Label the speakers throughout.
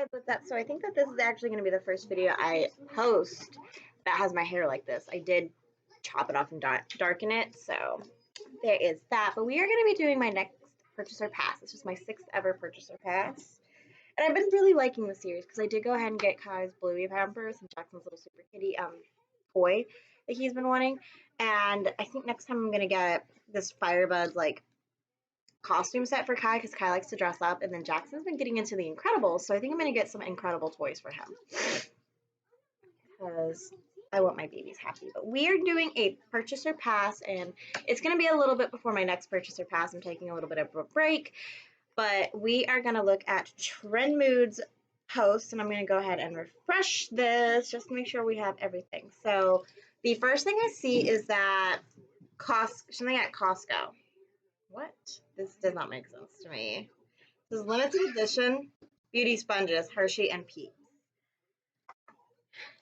Speaker 1: guys, what's up? So I think that this is actually going to be the first video I post that has my hair like this. I did chop it off and darken it, so there is that. But we are going to be doing my next purchaser pass. This is my 6th ever purchaser pass. And I've been really liking the series because I did go ahead and get Kai's Bluey Pampers and Jackson's little Super Kitty toy that he's been wanting. And I think next time I'm going to get this Firebuds like costume set for Kai because Kai likes to dress up, and then Jackson's been getting into the Incredibles, so I think I'm gonna get some Incredible toys for him because I want my babies happy. But we are doing a purchaser pass, and it's gonna be a little bit before my next purchaser pass. I'm taking a little bit of a break, but we are gonna look at Trend Moods post, and I'm gonna go ahead and refresh this just to make sure we have everything. So the first thing I see is that something at Costco. What? This does not make sense to me. This is limited edition beauty sponges, Hershey and Peeps.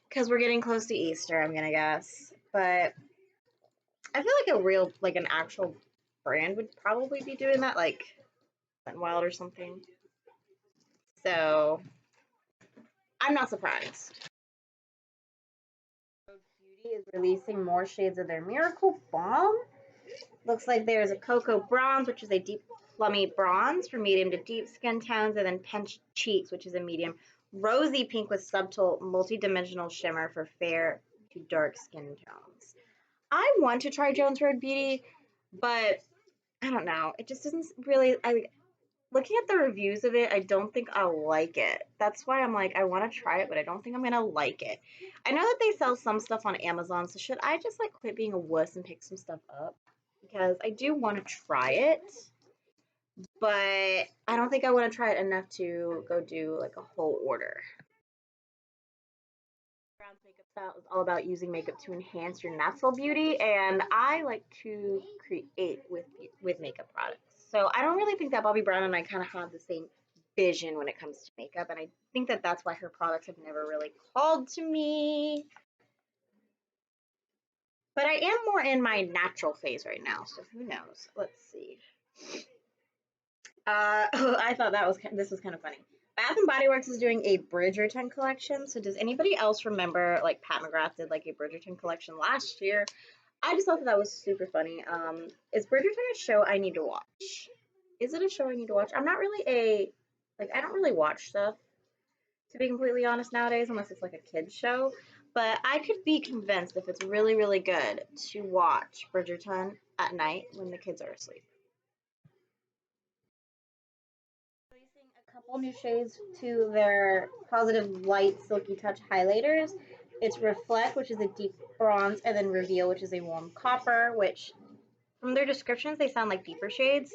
Speaker 1: Because we're getting close to Easter, I'm gonna guess. But I feel like an actual brand would probably be doing that, like Wet n Wild or something. So I'm not surprised. Beauty is releasing more shades of their Miracle Balm. Looks like there's a Cocoa Bronze, which is a deep plummy bronze for medium to deep skin tones, and then Pinched Cheeks, which is a medium rosy pink with subtle multi-dimensional shimmer for fair to dark skin tones. I want to try Jones Road Beauty, but I don't know. It just doesn't really. Looking at the reviews of it, I don't think I'll like it. That's why I'm like, I want to try it, but I don't think I'm gonna like it. I know that they sell some stuff on Amazon, so should I just like quit being a wuss and pick some stuff up? Because I do want to try it, but I don't think I want to try it enough to go do like a whole order. Brown's makeup style is all about using makeup to enhance your natural beauty, and I like to create with makeup products. So I don't really think that Bobbi Brown and I kind of have the same vision when it comes to makeup, and I think that that's why her products have never really called to me. But I am more in my natural phase right now, so who knows? Let's see. I thought this was kind of funny. Bath and Body Works is doing a Bridgerton collection. So does anybody else remember like Pat McGrath did like a Bridgerton collection last year? I just thought that was super funny. Is Bridgerton a show I need to watch? Is it a show I need to watch? I'm not really I don't really watch stuff, to be completely honest, nowadays, unless it's like a kid's show. But I could be convinced if it's really, really good to watch Bridgerton at night when the kids are asleep. Releasing a couple new shades to their Positive Light Silky Touch highlighters. It's Reflect, which is a deep bronze, and then Reveal, which is a warm copper, which from their descriptions, they sound like deeper shades.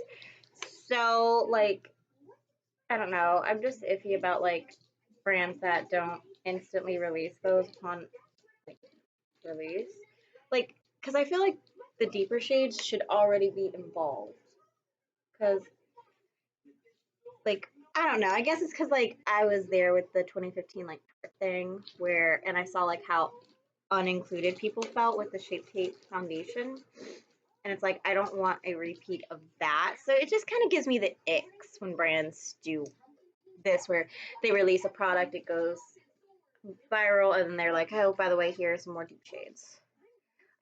Speaker 1: So, like, I don't know. I'm just iffy about, like, brands that don't instantly release those upon like, release. Like, because I feel like the deeper shades should already be involved. Because, like, I don't know. I guess it's because, like, I was there with the 2015, like, thing and I saw, like, how unincluded people felt with the Shape Tape foundation. And it's like, I don't want a repeat of that. So it just kind of gives me the icks when brands do this, where they release a product, it goes viral, and then they're like, oh, by the way, here's some more deep shades.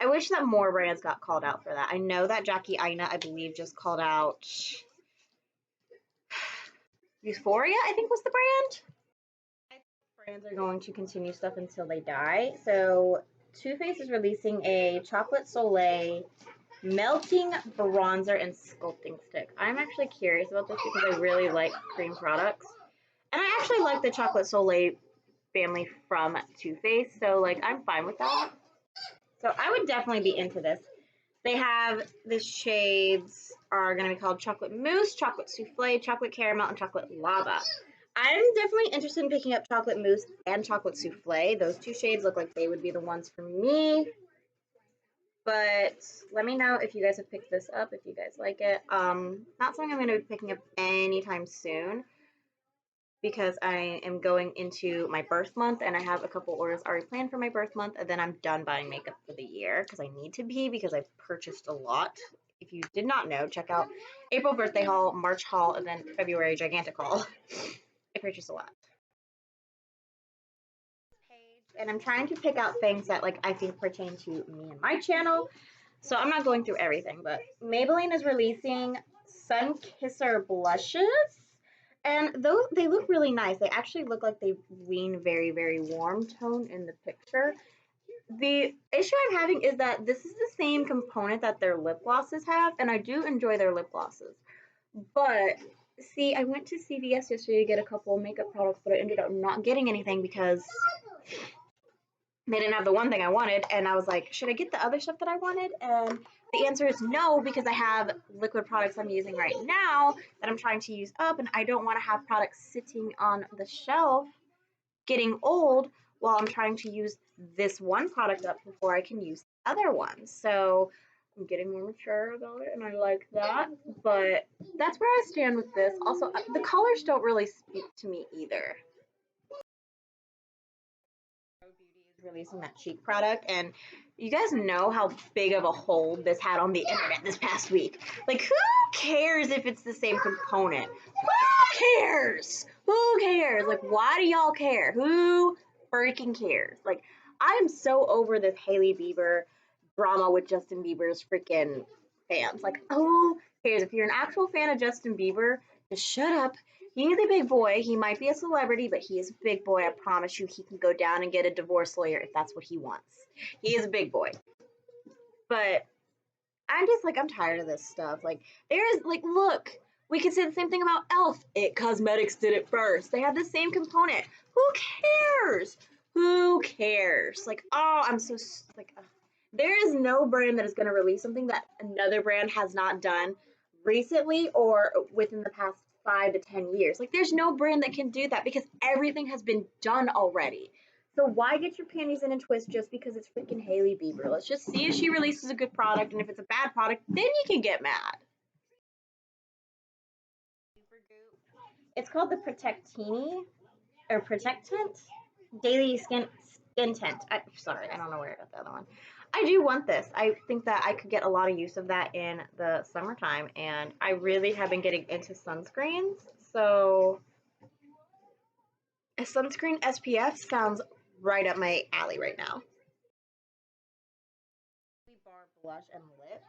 Speaker 1: I wish that more brands got called out for that. I know that Jackie Aina, I believe, just called out Euphoria, I think was the brand. I think brands are going to continue stuff until they die. So Too Faced is releasing a Chocolate Soleil melting bronzer and sculpting stick. I'm actually curious about this because I really like cream products. And I actually like the Chocolate Soleil family from Too Faced, so like I'm fine with that. So I would definitely be into this. They have the shades are going to be called Chocolate Mousse, Chocolate Souffle, Chocolate Caramel, and Chocolate Lava. I'm definitely interested in picking up Chocolate Mousse and Chocolate Souffle. Those two shades look like they would be the ones for me. But let me know if you guys have picked this up, if you guys like it. Not something I'm going to be picking up anytime soon because I am going into my birth month and I have a couple orders already planned for my birth month, and then I'm done buying makeup for the year because I need to be because I've purchased a lot. If you did not know, check out April birthday haul, March haul, and then February gigantic haul. I purchased a lot. and I'm trying to pick out things that like I think pertain to me and my channel. So I'm not going through everything, but Maybelline is releasing Sun Kisser blushes. And those, they look really nice. They actually look like they lean very, very warm tone in the picture. The issue I'm having is that this is the same component that their lip glosses have, and I do enjoy their lip glosses. But see, I went to CVS yesterday to get a couple makeup products, but I ended up not getting anything because they didn't have the one thing I wanted, and I was like, should I get the other stuff that I wanted? And the answer is no, because I have liquid products I'm using right now that I'm trying to use up, and I don't want to have products sitting on the shelf getting old while I'm trying to use this one product up before I can use the other one. So I'm getting more mature about it, and I like that. But that's where I stand with this. Also, the colors don't really speak to me either. Beauty is releasing that cheek product, and you guys know how big of a hold this had on the internet this past week. Like, who cares if it's the same component? Who cares? Who cares? Like, why do y'all care? Who freaking cares? Like, I am so over this Hailey Bieber drama with Justin Bieber's freaking fans. Like, who cares? If you're an actual fan of Justin Bieber, just shut up. He's a big boy. He might be a celebrity, but he is a big boy. I promise you, he can go down and get a divorce lawyer if that's what he wants. He is a big boy. But I'm just like, I'm tired of this stuff. Like, there is, like, look, we could say the same thing about e.l.f. It Cosmetics did it first. They have the same component. Who cares? Who cares? Like, oh, I'm so, like, there is no brand that is going to release something that another brand has not done recently or within the past 5 to 10 years. Like, there's no brand that can do that because everything has been done already. So why get your panties in a twist just because it's freaking Hailey Bieber? Let's just see if she releases a good product, and if it's a bad product, then you can get mad. It's called the Protectini or Protectant Daily Skin Tint. Sorry, I don't know where I got the other one. I do want this. I think that I could get a lot of use of that in the summertime, and I really have been getting into sunscreens. So a sunscreen SPF sounds right up my alley right now. Bar blush and lip.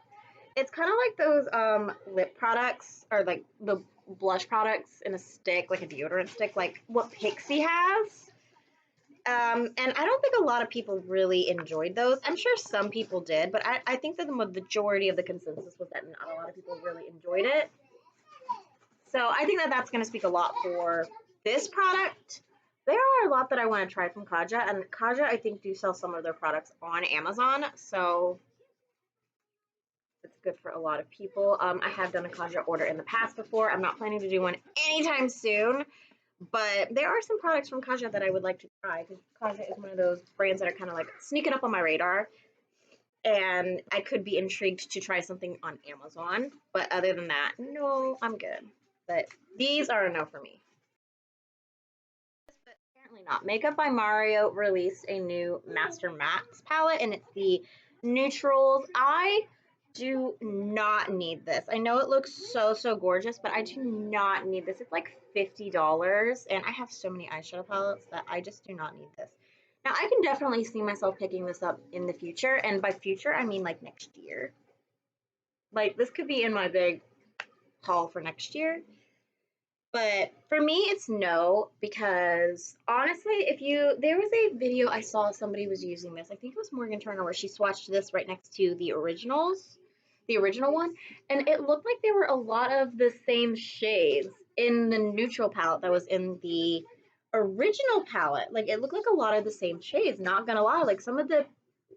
Speaker 1: It's kind of like those lip products or like the blush products in a stick, like a deodorant stick, like what Pixie has. And I don't think a lot of people really enjoyed those. I'm sure some people did, but I think that the majority of the consensus was that not a lot of people really enjoyed it. So I think that that's going to speak a lot for this product. There are a lot that I want to try from Kaja, and Kaja I think do sell some of their products on Amazon, so it's good for a lot of people. I have done a Kaja order in the past before. I'm not planning to do one anytime soon, but there are some products from Kaja that I would like to try because Kaja is one of those brands that are kind of like sneaking up on my radar, and I could be intrigued to try something on Amazon. But other than that, no, I'm good. But these are a no for me. But apparently not. Makeup by Mario released a new Master Mattes palette, and it's the neutrals. I do not need this. I know it looks so gorgeous, but I do not need this. It's like $50, and I have so many eyeshadow palettes that I just do not need this. Now, I can definitely see myself picking this up in the future, and by future, I mean like next year. Like, this could be in my big haul for next year. But for me, it's no, because honestly, there was a video I saw somebody was using this. I think it was Morgan Turner where she swatched this right next to the originals, the original one, and it looked like there were a lot of the same shades in the neutral palette that was in the original palette. Like, it looked like a lot of the same shades, not gonna lie. Like, some of the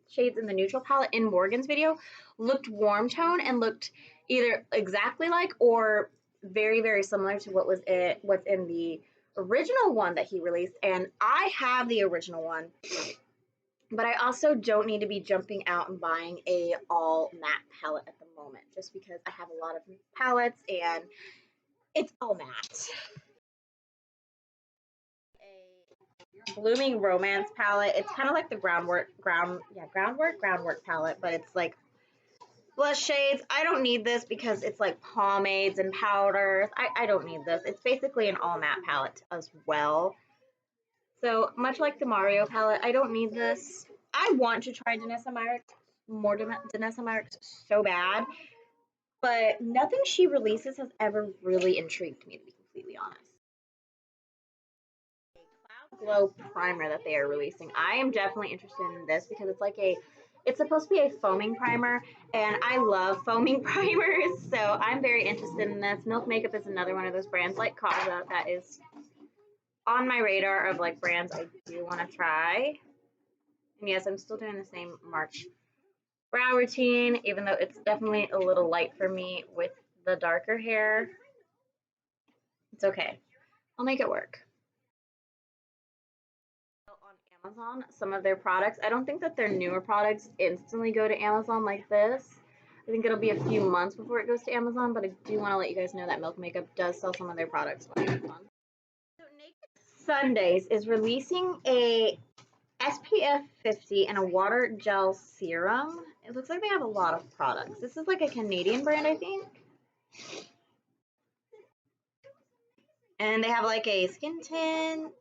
Speaker 1: shades in the neutral palette in Morgan's video looked warm tone and looked either exactly like or very similar to what's in the original one that he released. And I have the original one, but I also don't need to be jumping out and buying a all matte palette at the moment, just because I have a lot of palettes and it's all matte. A Blooming Romance palette. It's kind of like the groundwork palette, but it's like blush shades. I don't need this because it's like pomades and powders. I don't need this. It's basically an all matte palette as well. So much like the Mario palette, I don't need this. I want to try Danessa Myricks, more Danessa Myricks so bad, but nothing she releases has ever really intrigued me, to be completely honest. Cloud Glow primer that they are releasing. I am definitely interested in this because it's supposed to be a foaming primer, and I love foaming primers, so I'm very interested in this. Milk Makeup is another one of those brands like Kaja that is on my radar of like brands I do want to try. And yes, I'm still doing the same March brow routine, even though it's definitely a little light for me with the darker hair. It's okay. I'll make it work. On Amazon, some of their products, I don't think that their newer products instantly go to Amazon like this. I think it'll be a few months before it goes to Amazon, but I do want to let you guys know that Milk Makeup does sell some of their products on Amazon. So Naked Sundays is releasing a SPF 50 and a water gel serum. It looks like they have a lot of products. This is like a Canadian brand, I think. And they have like a skin tint.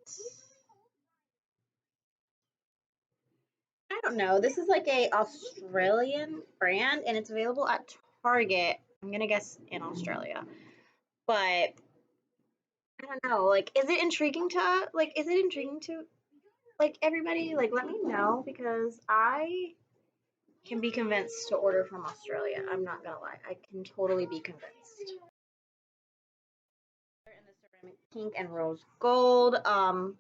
Speaker 1: I don't know. This is like a Australian brand and it's available at Target. I'm gonna guess in Australia. But I don't know. Like, is it intriguing to like everybody? Like, let me know because I can be convinced to order from Australia. I'm not gonna lie. I can totally be convinced. In the ceramic pink and rose gold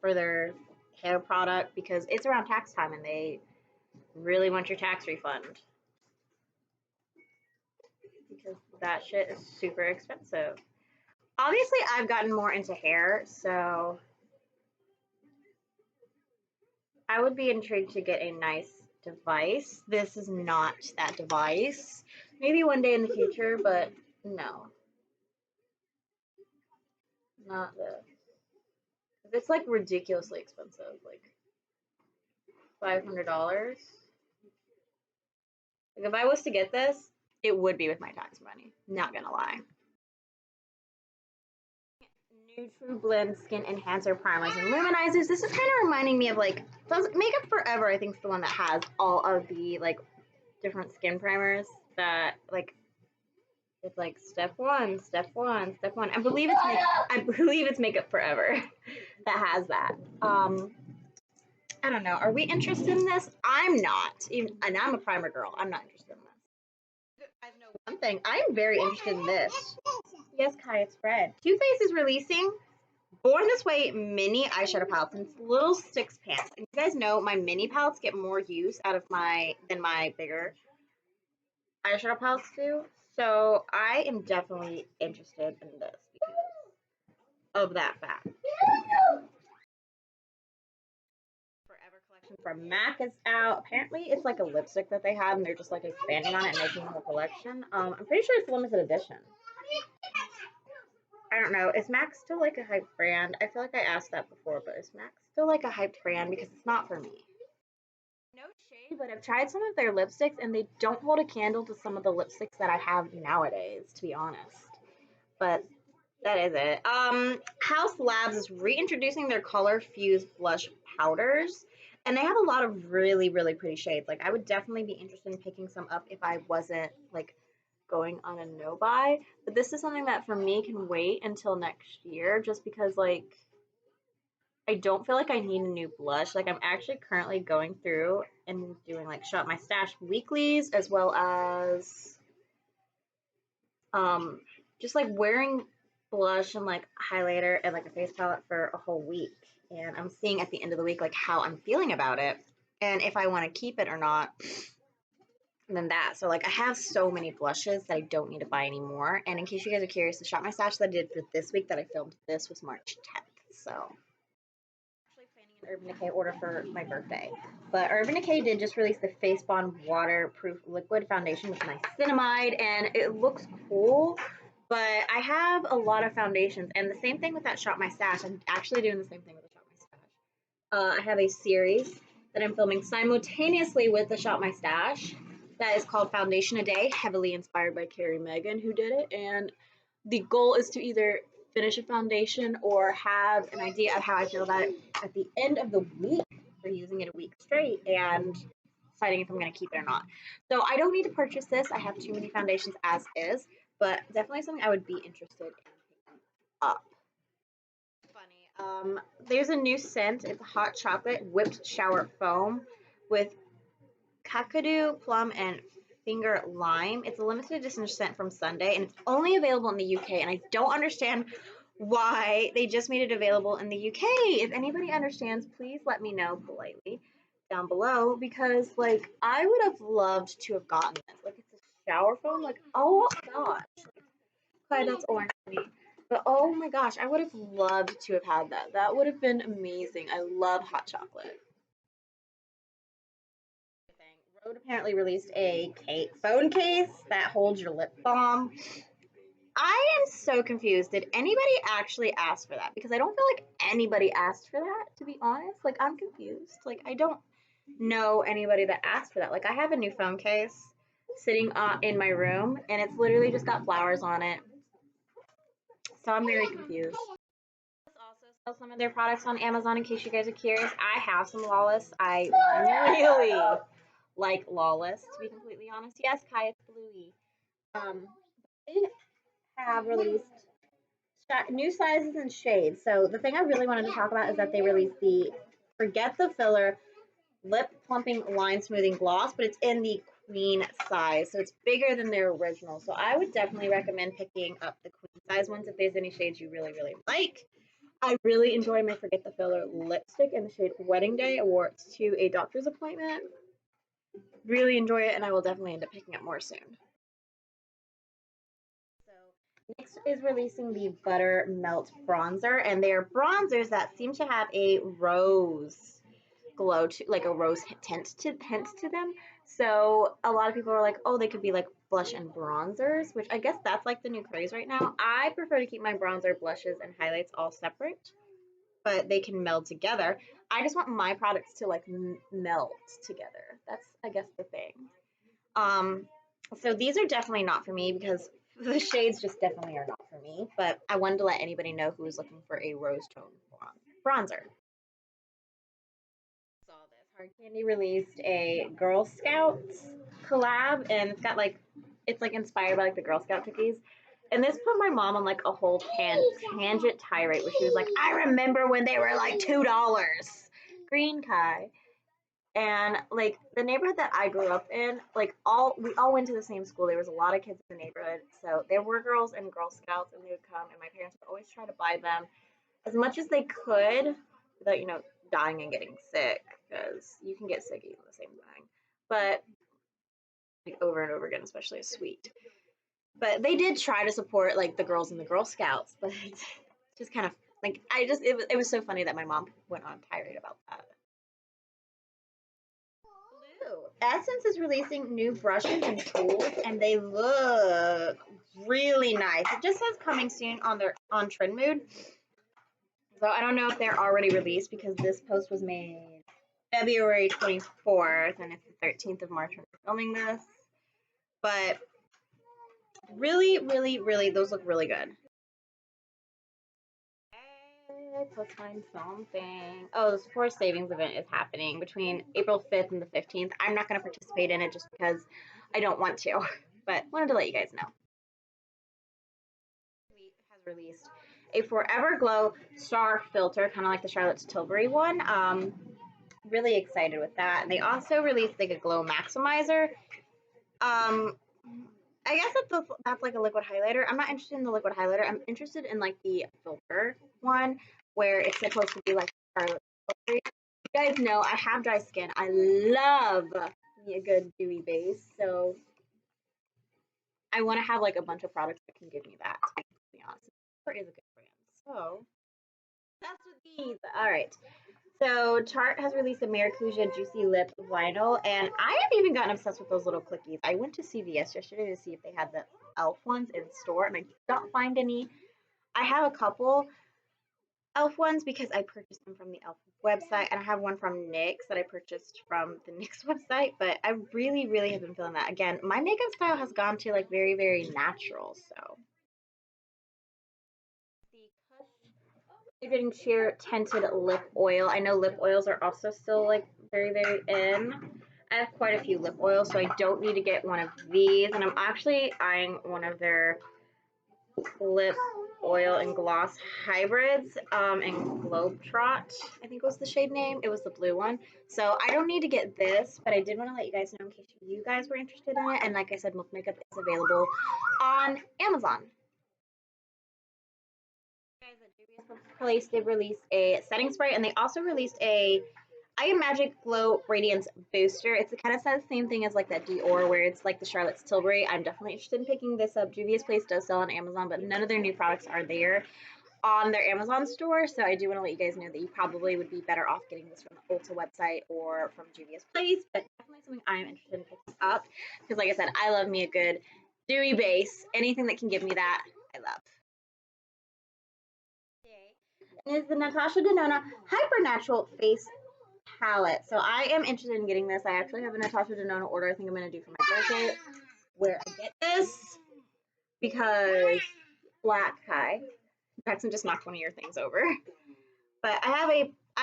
Speaker 1: for their hair product because it's around tax time and they really want your tax refund because that shit is super expensive. Obviously, I've gotten more into hair, so I would be intrigued to get a nice device. This is not that device. Maybe one day in the future, but no. Not this. It's like ridiculously expensive, like $500. Like if I was to get this, it would be with my tax money. Not gonna lie. New True Blend Skin Enhancer Primers and Luminizers. This is kind of reminding me of like Makeup Forever. I think is the one that has all of the like different skin primers that like it's like step one, step one, step one. I believe it's Makeup Forever that has that. I don't know. Are we interested in this? I'm not. Even, and I'm a primer girl. I'm not interested in this. I know one thing. I'm very interested in this. Yes, Kai, it's Fred. Too Faced is releasing Born This Way mini eyeshadow palettes and it's little six pans. And you guys know my mini palettes get more use out of than my bigger eyeshadow palettes do. So I am definitely interested in this because of that fact. Forever collection from MAC is out. Apparently it's like a lipstick that they have and they're just like expanding on it and making a whole collection. I'm pretty sure it's limited edition. I don't know. Is MAC still like a hyped brand? I feel like I asked that before, but is MAC still like a hyped brand? Because it's not for me. No shade, but I've tried some of their lipsticks and they don't hold a candle to some of the lipsticks that I have nowadays, to be honest. But that is it. Haus Labs is reintroducing their Color Fuse blush powders. And they have a lot of really, really pretty shades. Like, I would definitely be interested in picking some up if I wasn't, like, going on a no-buy. But this is something that, for me, can wait until next year just because, like, I don't feel like I need a new blush. Like, I'm actually currently going through and doing, like, Shop My Stash weeklies as well as, just, like, wearing blush and like highlighter and like a face palette for a whole week and I'm seeing at the end of the week like how I'm feeling about it and if I want to keep it or not and then that so like I have so many blushes that I don't need to buy anymore and in case you guys are curious the Shop My Stash that I did for this week that I filmed this was March 10th so actually planning an Urban Decay order for my birthday but Urban Decay did just release the Face Bond waterproof liquid foundation with niacinamide and it looks cool. But I have a lot of foundations, and the same thing with that Shop My Stash. I'm actually doing the same thing with the Shop My Stash. I have a series that I'm filming simultaneously with the Shop My Stash that is called Foundation a Day, heavily inspired by Carrie Megan, who did it. And the goal is to either finish a foundation or have an idea of how I feel about it at the end of the week for using it a week straight and deciding if I'm going to keep it or not. So I don't need to purchase this. I have too many foundations as is, but definitely something I would be interested in picking up. Funny. There's a new scent. It's hot chocolate whipped shower foam with kakadu, plum, and finger lime. It's a limited edition scent from Sunday, and it's only available in the UK. And I don't understand why they just made it available in the UK. If anybody understands, please let me know politely down below, because like I would have loved to have gotten this. Like it's a shower foam. Like oh gosh, okay, that's orange for me. But oh my gosh, I would have loved to have had that. That would have been amazing. I love hot chocolate. Rode apparently released a phone case that holds your lip balm. I am so confused. Did anybody actually ask for that? Because I don't feel like anybody asked for that, to be honest. Like, I'm confused. Like, I don't know anybody that asked for that. Like, I have a new phone case sitting in my room, and it's literally just got flowers on it. So I'm very confused. Also sell some of their products on Amazon in case you guys are curious. I have some Lawless. I really like Lawless, to be completely honest. Yes, Kai, it's Bluey. They have released new sizes and shades. So the thing I really wanted to talk about is that they released the Forget the Filler Lip Plumping Line Smoothing Gloss, but it's in the queen size, so it's bigger than their original. So I would definitely recommend picking up the queen size ones if there's any shades you really, really like. I really enjoy my Forget the Filler lipstick in the shade Wedding Day. I wore it to a doctor's appointment. Really enjoy it, and I will definitely end up picking up more soon. So NYX is releasing the Butter Melt Bronzer, and they are bronzers that seem to have a rose glow to, like a rose tint to them. So a lot of people are like, oh, they could be like blush and bronzers, which I guess that's like the new craze right now. I prefer to keep my bronzer, blushes, and highlights all separate, but they can meld together. I just want my products to like melt together. That's I guess the thing. Um, so these are definitely not for me because the shades just definitely are not for me. But I wanted to let anybody know who was looking for a rose tone bronzer. Saw this. Hard Candy released a Girl Scouts collab, and it's got like it's like inspired by like the Girl Scout cookies. And this put my mom on like a whole tangent tirade where she was like, "I remember when they were like $2." Green Kai. And like the neighborhood that I grew up in, like we all went to the same school. There was a lot of kids in the neighborhood, so there were girls and Girl Scouts, and they would come, and my parents would always try to buy them as much as they could without dying and getting sick, because you can get sick eating the same thing. But like over and over again, especially a sweet. But they did try to support like the girls in the Girl Scouts, but it's just kind of like it was so funny that my mom went on tirade about that. Essence is releasing new brushes and tools, and they look really nice. It just says coming soon on Trend Mood. So I don't know if they're already released because this post was made February 24th, and it's the 13th of March when we're filming this. But really, really, really, those look really good. Let's find something. Oh, the Sephora Savings event is happening between April 5th and the 15th. I'm not going to participate in it just because I don't want to, but wanted to let you guys know. Has released a Forever Glow Star Filter, kind of like the Charlotte Tilbury one. Really excited with that. And they also released like a Glow Maximizer. I guess that's like a liquid highlighter. I'm not interested in the liquid highlighter. I'm interested in like the filter one where it's supposed to be like Charlotte Tilbury. You guys know I have dry skin. I love me a good dewy base, so I want to have like a bunch of products that can give me that. To be honest, Tarte is a good brand. So that's with these. All right. So Tarte has released a Maracuja Juicy Lip Vinyl, and I have even gotten obsessed with those little clickies. I went to CVS yesterday to see if they had the e.l.f. ones in store, and I did not find any. I have a couple e.l.f. ones because I purchased them from the e.l.f. website, and I have one from NYX that I purchased from the NYX website, but I really, really have been feeling that. Again, my makeup style has gone to like very, very natural, so. The Getting Sheer Tinted Lip Oil. I know lip oils are also still like very, very in. I have quite a few lip oils, so I don't need to get one of these. And I'm actually eyeing one of their lip oil and gloss hybrids and Globetrot, I think was the shade name. It was the blue one. So I don't need to get this, but I did want to let you guys know in case you guys were interested in it. And like I said, Milk Makeup is available on Amazon. Guys, at Juvia's Place, they released a setting spray, and they also released a I Am Magic Glow Radiance Booster. It's kind of the same thing as like that Dior, where it's like the Charlotte Tilbury. I'm definitely interested in picking this up. Juvia's Place does sell on Amazon, but none of their new products are there on their Amazon store. So I do want to let you guys know that you probably would be better off getting this from the Ulta website or from Juvia's Place, but definitely something I'm interested in picking up because, like I said, I love me a good dewy base. Anything that can give me that, I love. Is the Natasha Denona Hypernatural Face Palette. So I am interested in getting this. I actually have a Natasha Denona order I think I'm going to do for my birthday where I get this because Black Kai. Jackson just knocked one of your things over. But I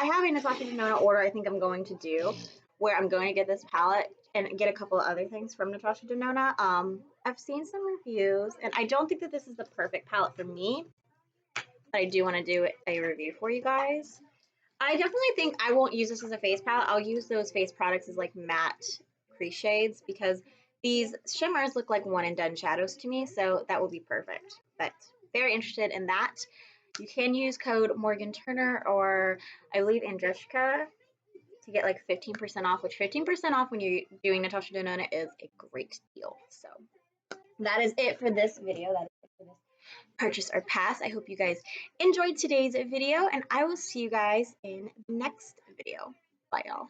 Speaker 1: have a Natasha Denona order I think I'm going to do where I'm going to get this palette and get a couple of other things from Natasha Denona. I've seen some reviews and I don't think that this is the perfect palette for me, but I do want to do a review for you guys. I definitely think I won't use this as a face palette. I'll use those face products as like matte crease shades because these shimmers look like one and done shadows to me, so that will be perfect. But very interested in that. You can use code Morgan Turner or I believe Andreshka to get like 15% off, which 15% off when you're doing Natasha Denona is a great deal. So that is it for this video. That is it for this purchase or pass. I hope you guys enjoyed today's video, and I will see you guys in the next video. Bye, y'all.